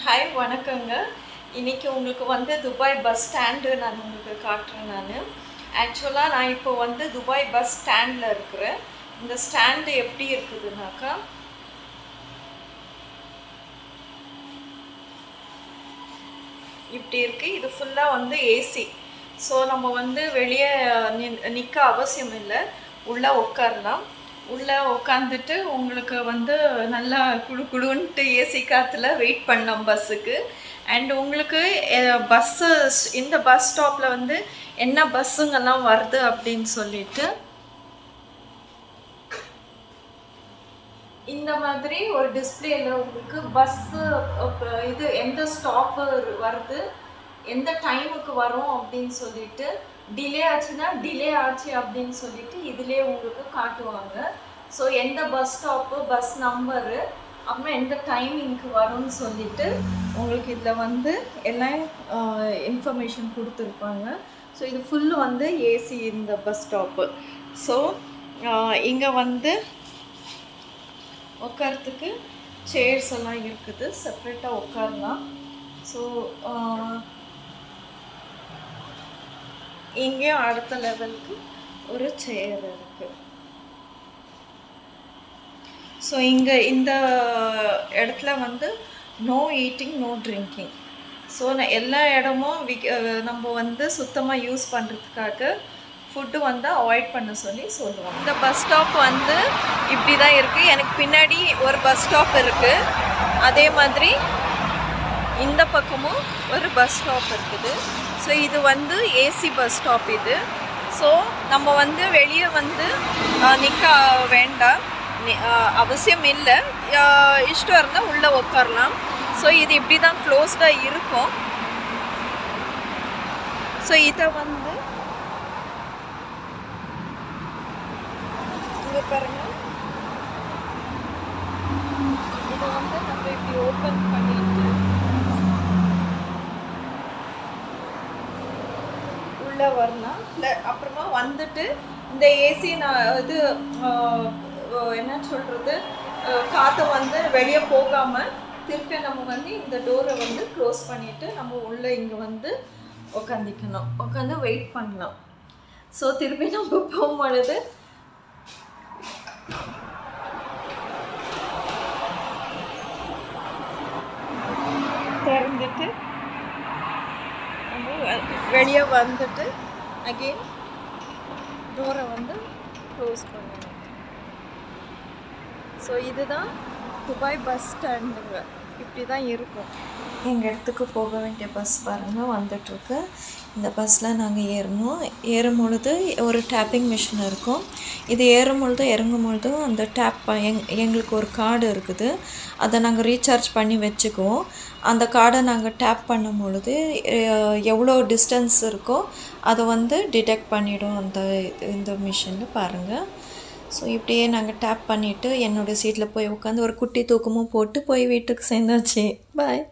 Hi வணக்கங்க. இன்றைக்கி உங்களுக்கு வந்து துபாய் பஸ் ஸ்டாண்டு நான் உங்களுக்கு காட்டுறேன். ஆக்சுவலாக நான் இப்போ வந்து துபாய் பஸ் ஸ்டாண்டில் இருக்கிறேன். இந்த ஸ்டாண்டு எப்படி இருக்குதுனாக்கா, இப்படி இருக்குது. இது ஃபுல்லாக வந்து ஏசி. ஸோ நம்ம வந்து வெளியே நிற்க அவசியம் இல்லை, உள்ளே உட்காரலாம். உள்ளே உட்காந்துட்டு உங்களுக்கு வந்து நல்லா குழு குழுன்ட்டு ஏசி காற்றுல வெயிட் பண்ணலாம் பஸ்ஸுக்கு. அண்ட் உங்களுக்கு பஸ்ஸு இந்த பஸ் ஸ்டாப்பில் வந்து என்ன பஸ்ஸுங்கெல்லாம் வருது அப்படின்னு சொல்லிட்டு இந்த மாதிரி ஒரு டிஸ்பிளேல உங்களுக்கு பஸ்ஸு இது எந்த ஸ்டாப்பு வருது, எந்த டைமுக்கு வரும் அப்படின்னு சொல்லிட்டு, டிலே ஆச்சுன்னா டிலே ஆச்சு அப்படின்னு சொல்லிட்டு இதிலே உங்களுக்கு காட்டுவாங்க. ஸோ எந்த பஸ் ஸ்டாப்பு, பஸ் நம்பரு, அப்புறம் எந்த டைமிங்க்கு வரும்னு சொல்லிட்டு உங்களுக்கு இதில் வந்து எல்லாம் இன்ஃபர்மேஷன் கொடுத்துருப்பாங்க. ஸோ இது ஃபுல்லு வந்து ஏசி இந்த பஸ் ஸ்டாப்பு. ஸோ இங்கே வந்து உட்காரத்துக்கு சேர்ஸ் எல்லாம் இருக்குது, செப்ரேட்டாக உட்காரலாம். ஸோ இங்கேயும் அடுத்த லெவலுக்கு ஒரு சேர் இருக்குது. ஸோ இங்கே இந்த இடத்துல வந்து no eating, no drinking. So எல்லா இடமும் நம்ம வந்து சுத்தமாக யூஸ் பண்ணுறதுக்காக ஃபுட்டு வந்து அவாய்ட் பண்ண சொல்லுவோம். இந்த பஸ் ஸ்டாப் வந்து இப்படி தான் இருக்குது. எனக்கு பின்னாடி ஒரு பஸ் ஸ்டாப் இருக்குது. அதே மாதிரி இந்த பக்கமும் ஒரு பஸ் ஸ்டாப் இருக்குது. ஸோ இது வந்து ஏசி பஸ் ஸ்டாப் இது. ஸோ நம்ம வந்து வெளியே வந்து நிற்க வேண்டாம், அவசியம் இல்லை. இஷ்டம் இருந்தால் உள்ளே உட்காரலாம். ஸோ இது இப்படி தான் க்ளோஸ்டாக இருக்கும். ஸோ இதை வந்து இங்கே பாருங்கள், இதை வந்து நம்ம இப்படி ஓப்பன் பண்ணிட்டு உள்ளே வரலாம். இல்லை அப்புறமா வந்துட்டு இந்த ஏசி இது என்ன சொல்கிறது, காற்றை வந்து வெளியே போகாமல் திருப்பி நம்ம வந்து இந்த டோரை வந்து க்ளோஸ் பண்ணிவிட்டு நம்ம உள்ளே இங்கே வந்து உட்காந்துக்கணும், உட்காந்து வெயிட் பண்ணலாம். ஸோ திருப்பி நம்ம போகும்பொழுது திறந்துட்டு வெளியே வந்துட்டு அகெயின் டோரை வந்து க்ளோஸ் பண்ணணும். ஸோ இதுதான் துபாய் பஸ் ஸ்டாண்டுங்க. இப்படி தான் இருக்கும். எங்கள் இடத்துக்கு போக வேண்டிய பஸ் பாருங்கள் வந்துட்டுருக்கு. இந்த பஸ்ஸில் நாங்கள் ஏறும் பொழுது ஒரு டேப்பிங் மிஷின் இருக்கும். இது ஏறும் பொழுதும் இறங்கும் பொழுதும் அந்த எங்களுக்கு ஒரு கார்டு இருக்குது. அதை நாங்கள் ரீசார்ஜ் பண்ணி வச்சுக்குவோம். அந்த கார்டை நாங்கள் டேப் பண்ணும் பொழுது எவ்வளோ டிஸ்டன்ஸ் இருக்கோ அதை வந்து டிடெக்ட் பண்ணிவிடும் இந்த மிஷினில் பாருங்கள். ஸோ இப்படியே நாங்கள் டேப் பண்ணிவிட்டு என்னோடய சீட்டில் போய் உட்காந்து ஒரு குட்டி தூக்கமும் போட்டு போய் வீட்டுக்கு சேர்ந்தாச்சு. பாய்.